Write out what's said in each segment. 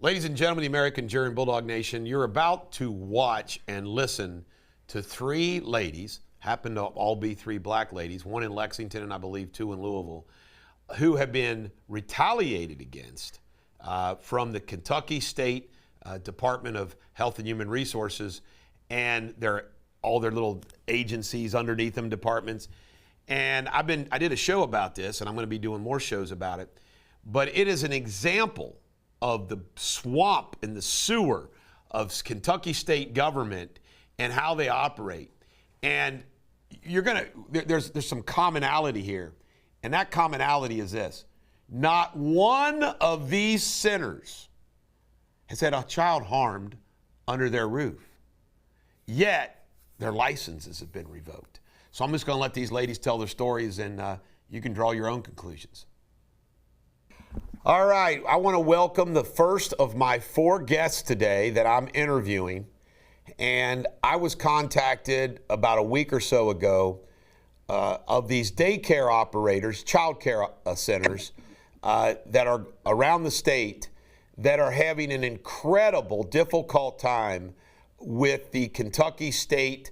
Ladies and gentlemen, the American Jury and Bulldog Nation, you're about to watch and listen to three ladies, happen to all be three black ladies, one in Lexington and I believe two in Louisville, who have been retaliated against from the Kentucky State Department of Health and Human Resources and all their little agencies underneath them, departments. And I did a show about this, and I'm going to be doing more shows about it. But it is an example of the swamp and the sewer of Kentucky state government and how they operate. And there's some commonality here. And that commonality is this: not one of these centers has had a child harmed under their roof. Yet their licenses have been revoked. So I'm just going to let these ladies tell their stories, and you can draw your own conclusions. All right, I want to welcome the first of my four guests today that I'm interviewing. And I was contacted about a week or so ago of these daycare operators, childcare centers that are around the state that are having an incredible, difficult time with the Kentucky State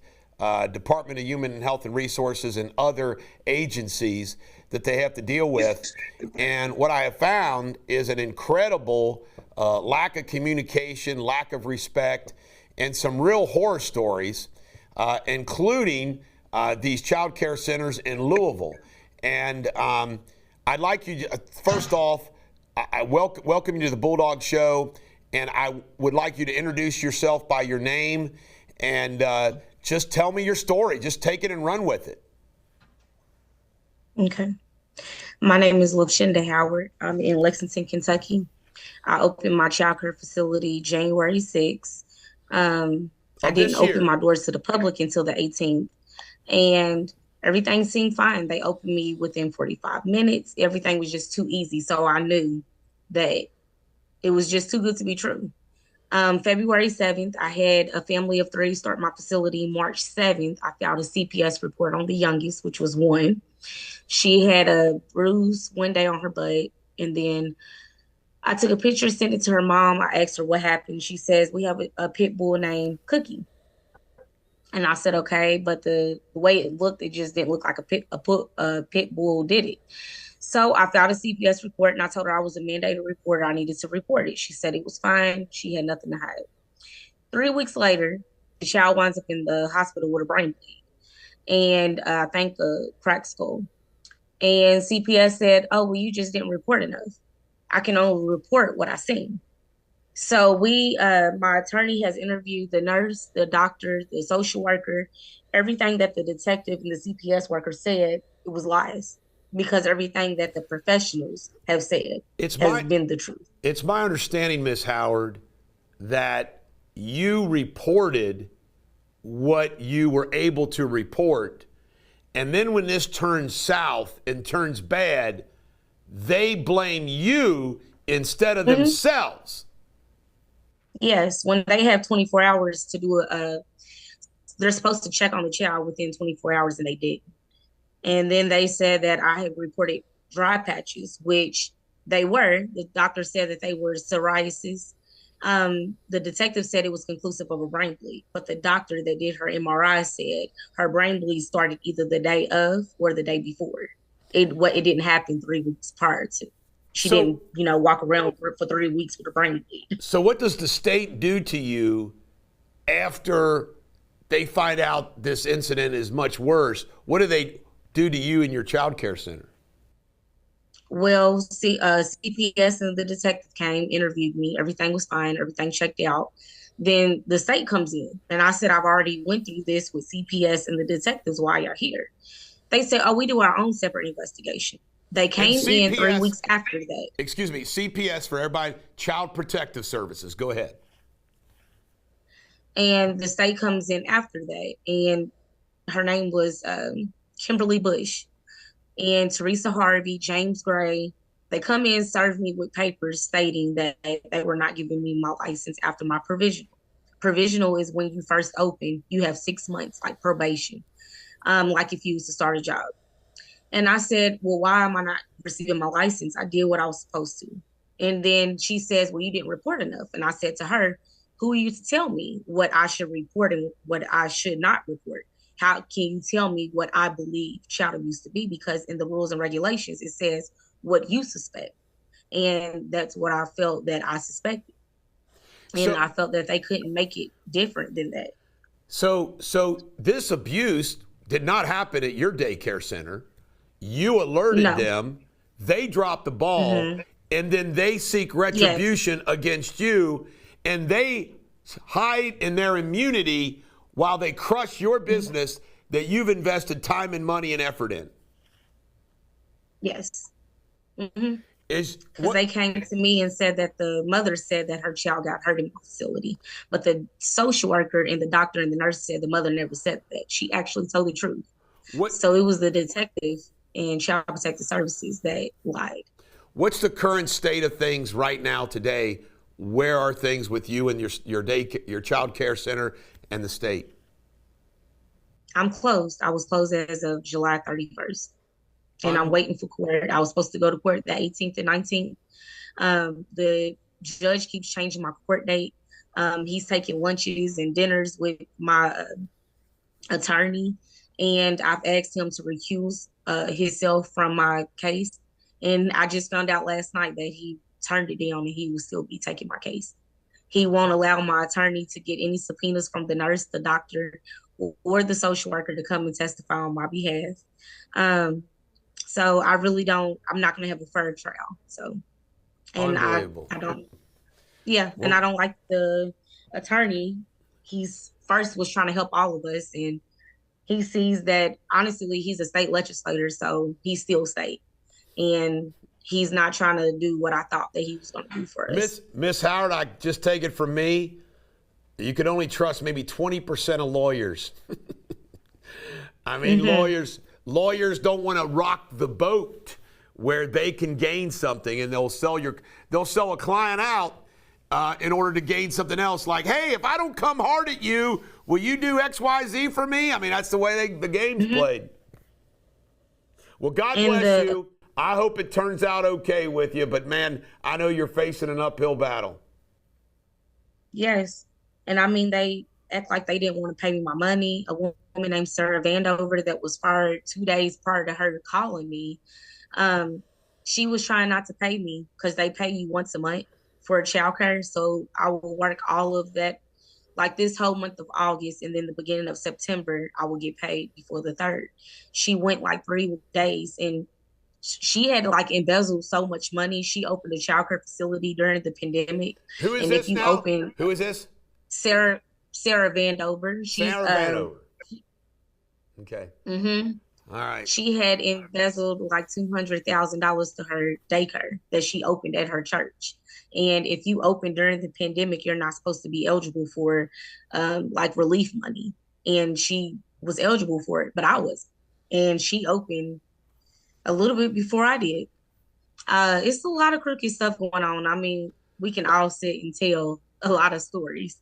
Department of Human and Health and Resources and other agencies that they have to deal with. And what I have found is an incredible lack of communication, lack of respect, and some real horror stories, including these child care centers in Louisville. And I'd like you, first off, I welcome you to the Bulldog Show, and I would like you to introduce yourself by your name and just tell me your story. Just take it and run with it. Okay. My name is Lucinda Howard. I'm in Lexington, Kentucky. I opened my childcare facility January 6th. I didn't open my doors to the public until the 18th. And everything seemed fine. They opened me within 45 minutes. Everything was just too easy. So I knew that it was just too good to be true. February 7th, I had a family of three start my facility. March 7th, I filed a CPS report on the youngest, which was one. She had a bruise one day on her butt. And then I took a picture, sent it to her mom. I asked her what happened. She says, we have a pit bull named Cookie. And I said, okay, but the way it looked, it just didn't look like a pit bull did it. So I filed a CPS report, and I told her I was a mandated reporter. I needed to report it. She said it was fine. She had nothing to hide. 3 weeks later, the child winds up in the hospital with a brain bleed and I think a cracked skull. And CPS said, oh, well, you just didn't report enough. I can only report what I seen. So my attorney has interviewed the nurse, the doctor, the social worker. Everything that the detective and the CPS worker said, it was lies, because everything that the professionals have said has been the truth. It's my understanding, Ms. Howard, that you reported what you were able to report, and then when this turns south and turns bad, they blame you instead of themselves. Yes, when they have 24 hours to do they're supposed to check on the child within 24 hours, and they didn't. And then they said that I had reported dry patches, which they were. The doctor said that they were psoriasis. The detective said it was conclusive of a brain bleed, but the doctor that did her MRI said her brain bleed started either the day of or the day before. It didn't happen 3 weeks prior to. She didn't, walk around for 3 weeks with a brain bleed. So what does the state do to you after they find out this incident is much worse? What do they do to you in your child care center? Well, CPS and the detective came, interviewed me. Everything was fine. Everything checked out. Then the state comes in, and I said, I've already went through this with CPS and the detectives while you're here. They said, oh, we do our own separate investigation. They came in 3 weeks after that. Excuse me, CPS for everybody, Child Protective Services. Go ahead. And the state comes in after that, and her name was Kimberly Bush and Teresa Harvey, James Gray. They come in, serve me with papers stating that they were not giving me my license after my provisional. Provisional is when you first open, you have 6 months, like probation, like if you was to start a job. And I said, well, why am I not receiving my license? I did what I was supposed to. And then she says, well, you didn't report enough. And I said to her, who are you to tell me what I should report and what I should not report? How can you tell me what I believe child abuse to be? Because in the rules and regulations, it says what you suspect. And that's what I felt that I suspected. And I felt that they couldn't make it different than that. So this abuse did not happen at your daycare center. You alerted them. They dropped the ball, and then they seek retribution against you, and they hide in their immunity while they crush your business that you've invested time and money and effort in. Yes. Because they came to me and said that the mother said that her child got hurt in the facility, but the social worker and the doctor and the nurse said the mother never said that. She actually told the truth. So it was the detective and Child Protective Services that lied. What's the current state of things right now today? Where are things with you and your child care center and the state? I'm closed. I was closed as of July 31st. And I'm waiting for court. I was supposed to go to court the 18th and 19th. The judge keeps changing my court date. He's taking lunches and dinners with my attorney. And I've asked him to recuse himself from my case. And I just found out last night that he turned it down and he will still be taking my case. He won't allow my attorney to get any subpoenas from the nurse, the doctor, or the social worker to come and testify on my behalf. So I really don't, I'm not going to have a fair trial. So, and I don't, and I don't like the attorney. He's first was trying to help all of us. And he sees that, honestly, he's a state legislator, so he's still state. And he's not trying to do what I thought that he was going to do for us. Miss Howard, I just take it from me, you can only trust maybe 20% of lawyers. I mean, lawyers don't want to rock the boat where they can gain something, and they'll sell a client out in order to gain something else. Like, hey, if I don't come hard at you, will you do X, Y, Z for me? I mean, that's the way the game's played. Well, God bless you. I hope it turns out okay with you, but man, I know you're facing an uphill battle. Yes, and I mean, they act like they didn't want to pay me my money. A woman named Sarah Vandover that was fired 2 days prior to her calling me. She was trying not to pay me because they pay you once a month for childcare. So I will work all of that, like this whole month of August, and then the beginning of September, I will get paid before the 3rd. She went like 3 days, and she had like embezzled so much money. She opened a childcare facility during the pandemic. Who is this now? Who is this? Sarah Vandover. Sarah Vandover. Okay. All right. She had embezzled like $200,000 to her daycare that she opened at her church. And if you open during the pandemic, you're not supposed to be eligible for like relief money. And she was eligible for it, but I was. And she opened a little bit before I did. It's a lot of crooked stuff going on. I mean, we can all sit and tell a lot of stories.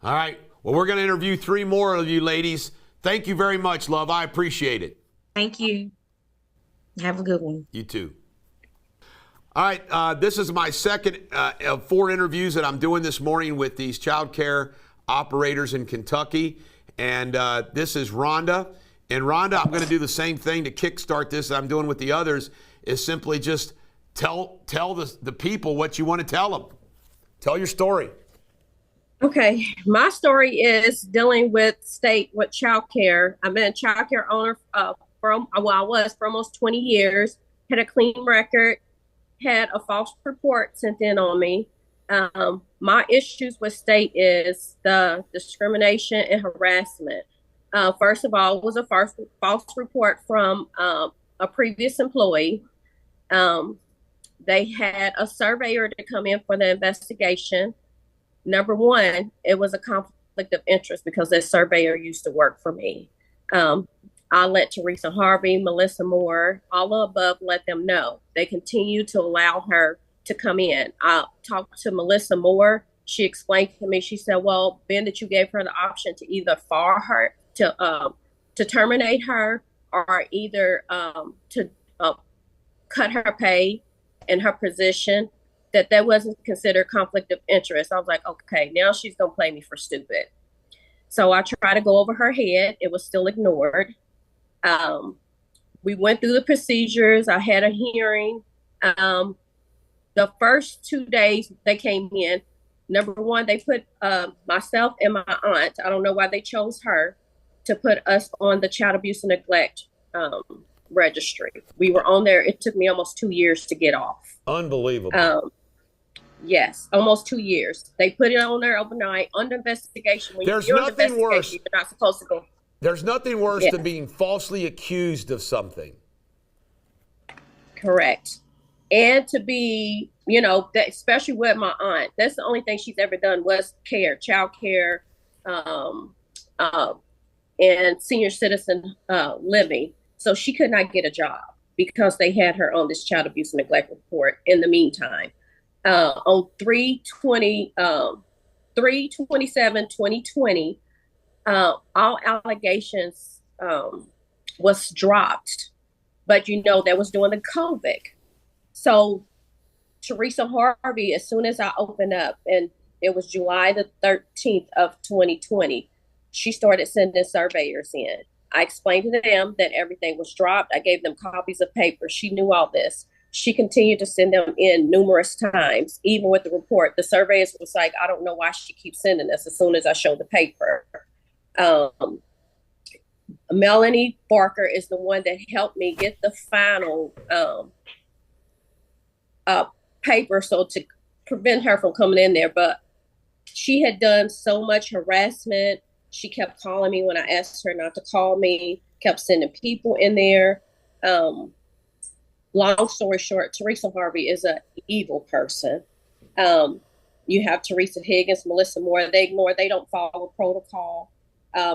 All right. Well, we're going to interview 3 more of you ladies. Thank you very much, love. I appreciate it. Thank you. Have a good one. You too. All right. This is my second of 4 interviews that I'm doing this morning with these child care operators in Kentucky. And this is Rhonda. And Rhonda, I'm going to do the same thing to kickstart this that I'm doing with the others, is simply just tell the people what you want to tell them. Tell your story. Okay, my story is dealing with child care. I've been a child care owner I was for almost 20 years, had a clean record, had a false report sent in on me. My issues with state is the discrimination and harassment. First of all, it was a false report from a previous employee. They had a surveyor to come in for the investigation. Number one, it was a conflict of interest because that surveyor used to work for me. I let Teresa Harvey, Melissa Moore, all the above, let them know. They continue to allow her to come in. I talked to Melissa Moore. She explained to me, she said, well, being that you gave her the option to either fire her, to terminate her, or either to cut her pay and her position, that wasn't considered conflict of interest. I was like, okay, now she's gonna play me for stupid. So I tried to go over her head. It was still ignored. We went through the procedures. I had a hearing. The first 2 days they came in, number one, they put myself and my aunt, I don't know why they chose her, to put us on the child abuse and neglect registry. We were on there. It took me almost 2 years to get off. Unbelievable. Yes, almost 2 years. They put it on there overnight under investigation. When There's you're nothing worse. You're not supposed to go. There's nothing worse than being falsely accused of something. Correct. And to be, you know, that, especially with my aunt, that's the only thing she's ever done was child care, and senior citizen living. So she could not get a job because they had her on this child abuse and neglect report in the meantime. On 3/27/2020, all allegations was dropped, but you know that was during the COVID. So Teresa Harvey, as soon as I opened up, and it was July the 13th of 2020, she started sending surveyors in. I explained to them that everything was dropped. I gave them copies of paper. She knew all this. She continued to send them in numerous times, even with the report. The surveyors was like, I don't know why she keeps sending this as soon as I show the paper. Melanie Barker is the one that helped me get the final paper, so to prevent her from coming in there. But she had done so much harassment. She kept calling me when I asked her not to call me, kept sending people in there. Long story short, Teresa Harvey is an evil person. You have Teresa Higgins, Melissa Moore. They don't follow protocol.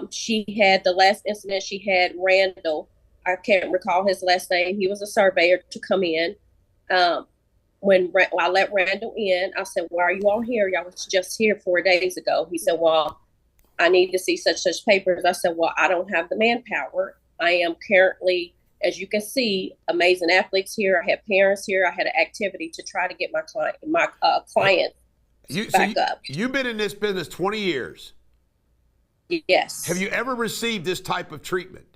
She had the last incident she had, Randall. I can't recall his last name. He was a surveyor to come in. When I let Randall in, I said, why are you all here? Y'all was just here 4 days ago. He said, well, I need to see such papers. I said, well, I don't have the manpower. I am currently, as you can see, amazing athletes here. I had parents here. I had an activity to try to get my client back up. You've been in this business 20 years. Yes. Have you ever received this type of treatment?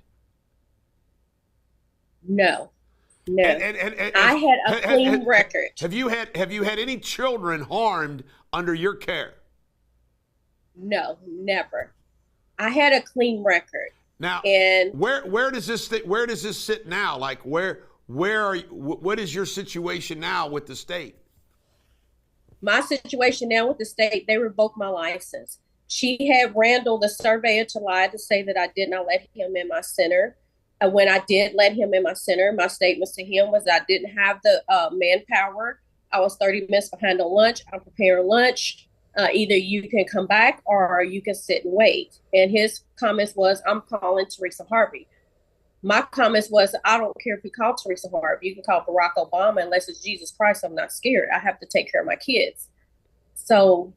No. No. And I had a clean record. Have you had any children harmed under your care? No, never. I had a clean record. Now, and where does this sit now? Like where are you, what is your situation now with the state? My situation now with the state, they revoked my license. She had Randall, the surveyor, to lie to say that I did not let him in my center. And when I did let him in my center, my statements to him was I didn't have the manpower. I was 30 minutes behind on lunch. I'm preparing lunch. Either you can come back or you can sit and wait. And his comments was, I'm calling Teresa Harvey. My comments was, I don't care if you call Teresa Harvey. You can call Barack Obama. Unless it's Jesus Christ, I'm not scared. I have to take care of my kids. So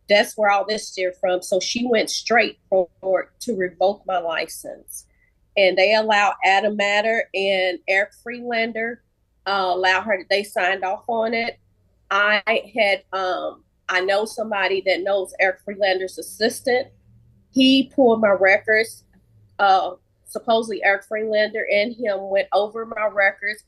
that's where all this steered from. So she went straight forward to revoke my license. And they allowed Adam Matter and Eric Freelander, they signed off on it. I know somebody that knows Eric Freelander's assistant. He pulled my records. Supposedly Eric Freelander and him went over my records.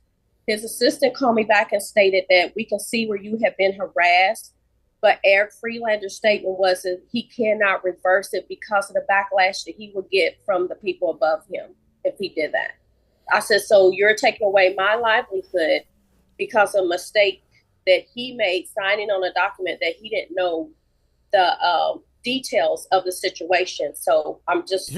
His assistant called me back and stated that we can see where you have been harassed. But Eric Freelander's statement was that he cannot reverse it because of the backlash that he would get from the people above him if he did that. I said, so you're taking away my livelihood because of a mistake that he made signing on a document that he didn't know the details of the situation. So I'm just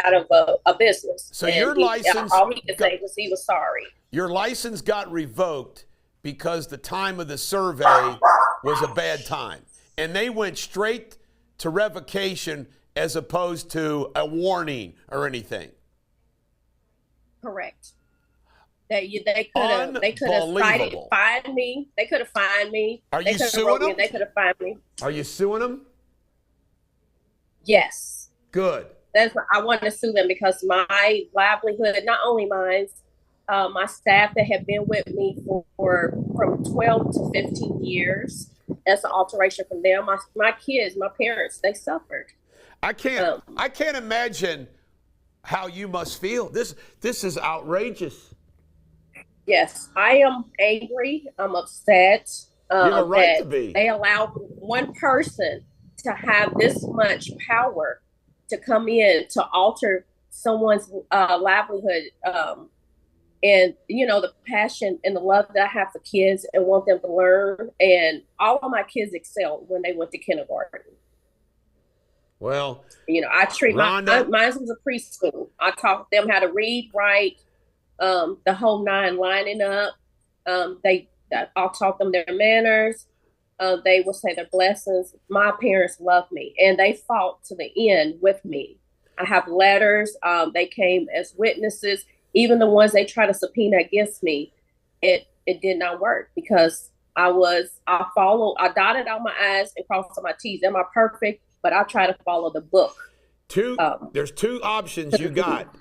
out of a business. So your license, all he could say was he was sorry. Your license got revoked because the time of the survey was a bad time. And they went straight to revocation as opposed to a warning or anything. Correct. They could have fined me. They could have fined me. Are you suing them? They could have fined me. Are you suing them? Yes. Good. I want to sue them because my livelihood, not only mine, my staff that have been with me for from 12 to 15 years. That's an alteration from them. My kids, my parents, they suffered. I can't imagine how you must feel. This is outrageous. Yes, I am angry. I'm upset. You have a right to be. They allowed one person to have this much power to come in to alter someone's livelihood. And, the passion and the love that I have for kids and want them to learn. And all of my kids excelled when they went to kindergarten. Well, I treat mine was a preschool. I taught them how to read, write, the whole nine, lining up. I taught them their manners. They would say their blessings. My parents loved me, and they fought to the end with me. I have letters. They came as witnesses. Even the ones they try to subpoena against me, it did not work because I dotted out my I's and crossed my T's. Am I perfect? But I try to follow the book. There's two options you got.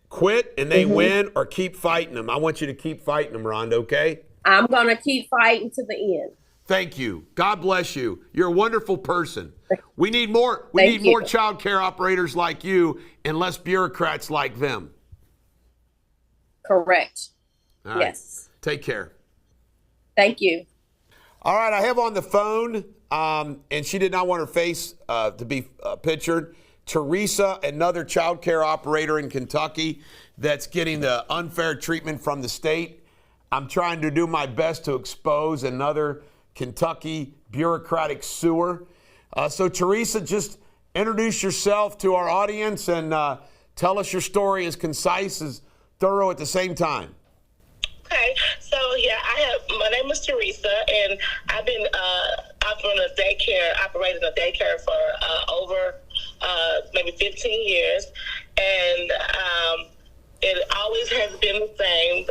Quit and they win, or keep fighting them. I want you to keep fighting them, Rhonda, okay? I'm going to keep fighting to the end. Thank you. God bless you. You're a wonderful person. We need more. We need more child care operators like you and less bureaucrats like them. Correct. All right. Yes. Take care. Thank you. All right. I have on the phone, and she did not want her face to be pictured, Teresa, another child care operator in Kentucky that's getting the unfair treatment from the state. I'm trying to do my best to expose another Kentucky bureaucratic sewer. So, Teresa, just introduce yourself to our audience and tell us your story as concise as thorough at the same time. Okay, so my name is Teresa, and I've been operating a daycare for over maybe 15 years, and it always has been the same,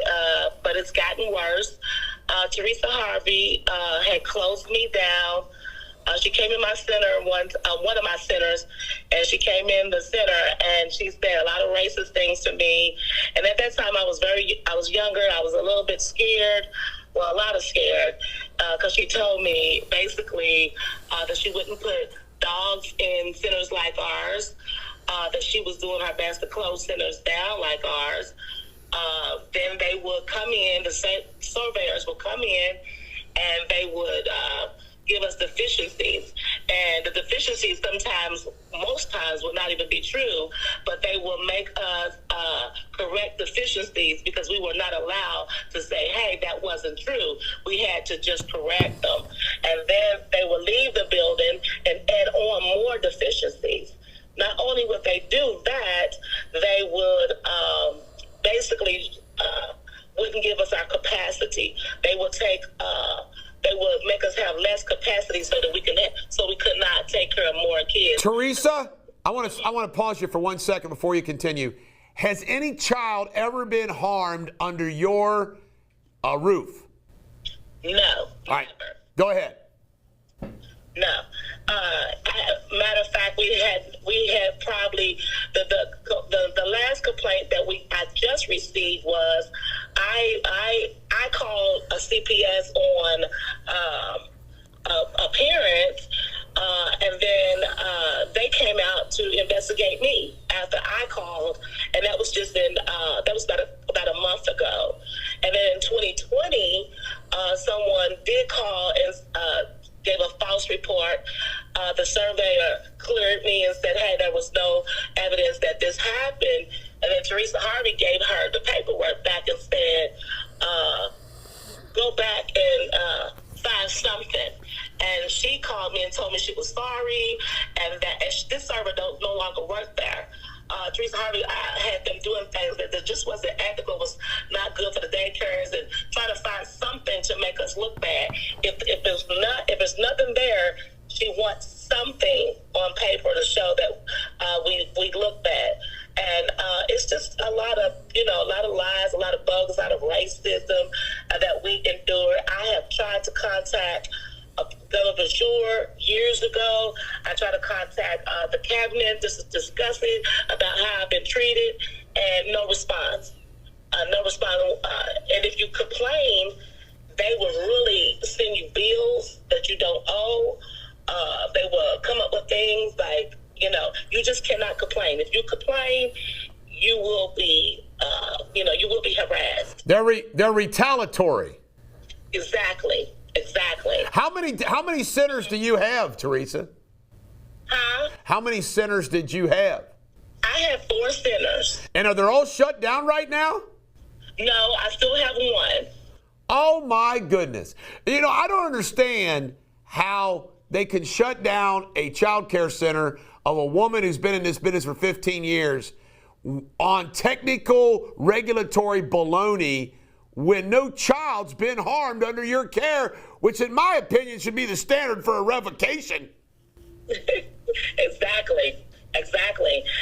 but it's gotten worse. Teresa Harvey had closed me down. She came in my center, one of my centers, and she came in the center, and she said a lot of racist things to me. And at that time, I was younger. I was a little bit scared, a lot of scared, because she told me basically that she wouldn't put dogs in centers like ours, that she was doing her best to close centers down like ours. Then they would come in, the surveyors would come in, and they would give us deficiencies. And the deficiencies most times will not even be true, but they will make us correct deficiencies because we were not allowed to say, hey, that wasn't true. We had to just correct them. And then they would leave the building and add on more deficiencies. Not only would they do that, they would basically wouldn't give us our capacity. They would make us have less capacity so that we could not take care of more kids. Teresa, I want to pause you for 1 second before you continue. Has any child ever been harmed under your roof? No. All right, go ahead. No. Matter of fact, we had probably the last complaint that I just received was I called a CPS on a parent, and then they came out to investigate me after I called, and that was just that was about a month ago. And then in 2020, someone did call and gave a false report. The surveyor cleared me and said, hey, there was no evidence that this happened. And then Teresa Harvey gave her the paperwork back and said, go back and find something. And she called me and told me she was sorry and that this server no longer worked there. Teresa Harvey had them doing things that just wasn't ethical, was not good for the daycares, and trying to find something to make us look bad. If there's nothing there, she wants something on paper to show that we look bad. And it's just a lot of lies, a lot of bugs, a lot of racism that we endure. I have tried to contact Governor Bashir years ago. I tried to contact the cabinet, just discussing about how I've been treated, and no response. no response. And if you complain, they will really send you bills that you don't owe. They will come up with things like, you just cannot complain. If you complain, you will be, you will be harassed. They're retaliatory. Exactly. How many centers do you have, Teresa? Huh? How many centers did you have? I have 4 centers. And are they all shut down right now? No, I still have 1. Oh my goodness. I don't understand how they can shut down a child care center of a woman who's been in this business for 15 years on technical regulatory baloney when no child's been harmed under your care, which in my opinion should be the standard for a revocation. Exactly.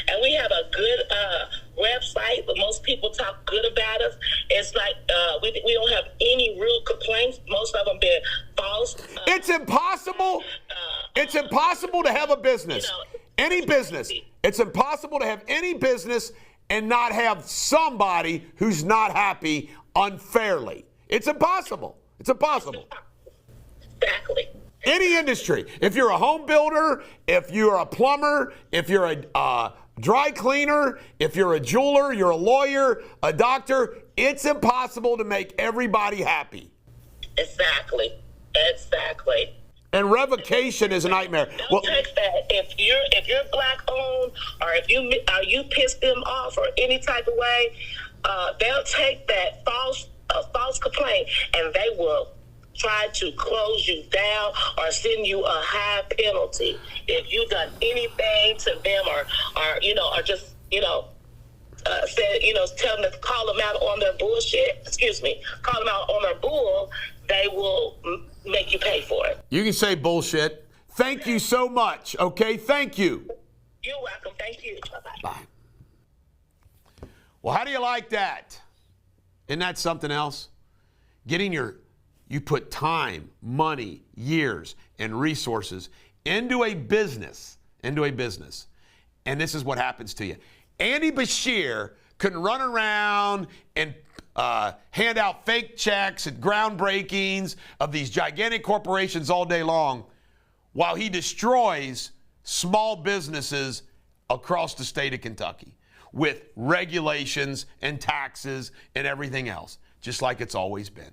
And we have a good website, but most people talk good about us. It's like we don't have any real complaints. Most of them been false. It's impossible. It's impossible to have a business, any business. It's impossible to have any business and not have somebody who's not happy unfairly. It's impossible. Exactly. Any industry. If you're a home builder, if you're a plumber, if you're a dry cleaner, if you're a jeweler, you're a lawyer, a doctor, it's impossible to make everybody happy. Exactly. And revocation is a nightmare. Don't take that. If you're black owned, or if you piss them off or any type of way, they'll take that false complaint and they will try to close you down or send you a high penalty if you've done anything to them or just tell them to call them out on their bullshit. Call them out on their bull. They will make you pay for it. You can say bullshit. Thank you so much. Okay, thank you. You're welcome. Thank you. Bye-bye. Bye. Well, how do you like that? Isn't that something else? You put time, money, years, and resources into a business, and this is what happens to you. Andy Bashir couldn't run around and hand out fake checks at groundbreakings of these gigantic corporations all day long while he destroys small businesses across the state of Kentucky with regulations and taxes and everything else, just like it's always been.